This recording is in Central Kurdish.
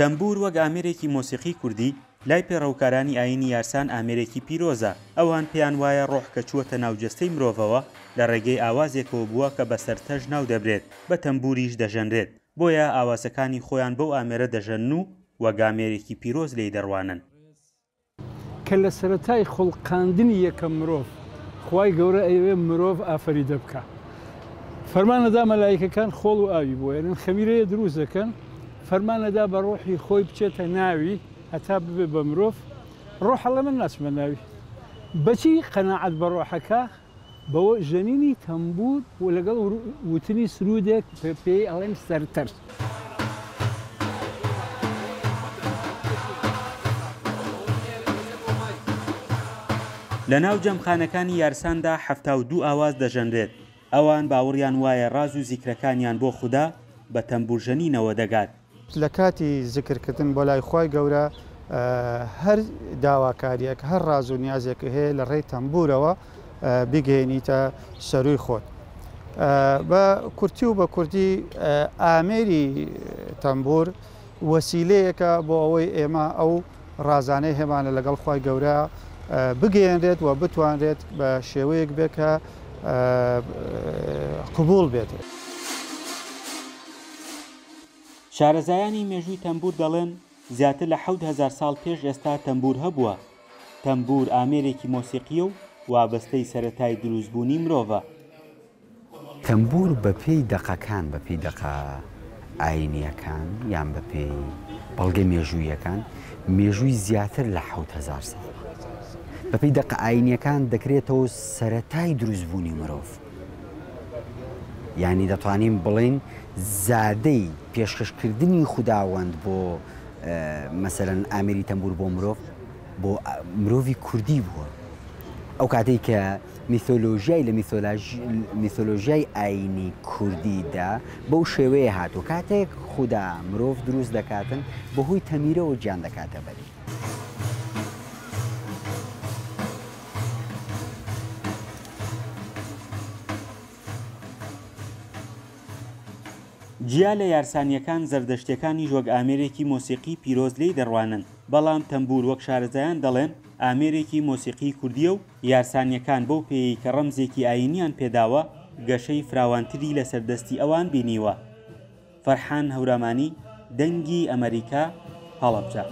تەمبور وەک ئامێرێکی مۆسیقی کوردی لای پێڕەوکارانی ئاینی یارسان ئامێرێکی پیرۆزە. ئەوان پێیان وایە ڕۆح کە چووەتە ناوجەستەی مرۆڤەوە لە ڕێگەی ئاوازێکەوە بووە کە بەسەر تەژ ناو دەبرێت، بە تەمبوریش دەژەنرێت. بۆیە ئاوازەکانی خۆیان بەو ئامێرە دەژەن و وەک ئامێرێکی پیرۆز لێی دەڕوانن. کە لە سەرەتای خوڵقاندنی یەکەم مرۆڤ خوای گەورە ئەوێ مرۆڤ ئافەریدە بکە. فەرمانەدا مەلایکەکان خۆڵ و ئاوی بۆێنن، خەمیرەیە دروست دەکەن، فەرمانەدا بە ڕۆحی خۆی بچێتە ناوی هەتا ببێ بە مرۆڤ. ڕۆح هەڵە من ناچمە ناوی. بەچی قەناعەت بە ڕۆحەکە؟ بەوە ژەنینی تەمبور و لەگەڵ وتنی سرودێک پێی ئەڵێن سەرتەرس. لە ناو جەمخانەکانی یارساندا 72 ئاواز دەژەنرێت. ئەوان باوەڕیان وایە ڕاز و زیکرەکانیان بۆ خوددا بە تەمبورژەنینەوە دەگات. لە کاتی زیکردکردن بۆ لای خوای گەورە هەر داواکاریەک هەر ڕاز و نیازێک هەیە لە ڕێی تەمبورەوە بگەێنیتە سەروی خۆت. بە کورتی و بە کوردی ئامێری تەمبور وەسیلەیەکە بۆ ئەوەی ئێمە ئەو ڕازانەی هێمانە لەگەڵ خوای گەورە بگەێنرێت و بتوانرێت بە شێوەیەک بێت کە قبول بێت. شارەزایانی مێژووی تەمبور دەڵێن زیاتر لە 7000 ساڵ پێش ئێستا تەمبور هەبووە. تەمبور ئامێرێکی مۆسیقیە و وابەستەی سەرەتای دروستبوونی مرۆڤە. تەمبور بە پێی دەقەکان، بە پێی دەقە ئاینیەکان یان بە پێی بەڵگەی مێژوویەکان، مێژووی زیاتر لە 7000 ساڵ بە پێی دەقە ئاینیەکان دەکرێتەوە سەرەتای دروستبوونی مرۆڤ. یعنی دەتوانین بڵین زادەی پێشکەشکردنی خوداوەند بۆ مەسەرەن ئامێری تەمبور بۆ مرۆڤ بۆ مرۆڤی کوردی بووە. ئەو کاتێک کە میثۆلۆژیای لە میثۆلۆژیای ئاینی کوردیدا بەو شێوەیە هاتووە، کاتێک خوددا مرۆڤ دروست دەکاتن بەهۆی تەمیرەوە گیان دەکاتە بەری. جیا لە یارسانیەکان زەردەشتیەکانی ژۆک ئامێرێکی مۆسیقی پیرۆز لێی دەڕوانن، بەڵام تەمبور وەک شارەزایان دەڵێن ئامێرێکی مۆسیقی کوردیە و یارسانیەکان بەو پێی کە ڕەمزێکی ئاینیان پێداوە گەشەی فراوانتری لە سەردەستی ئەوان بینیوە. فەرحان هەورامانی، دەنگی ئەمریکا، هەڵەبجە.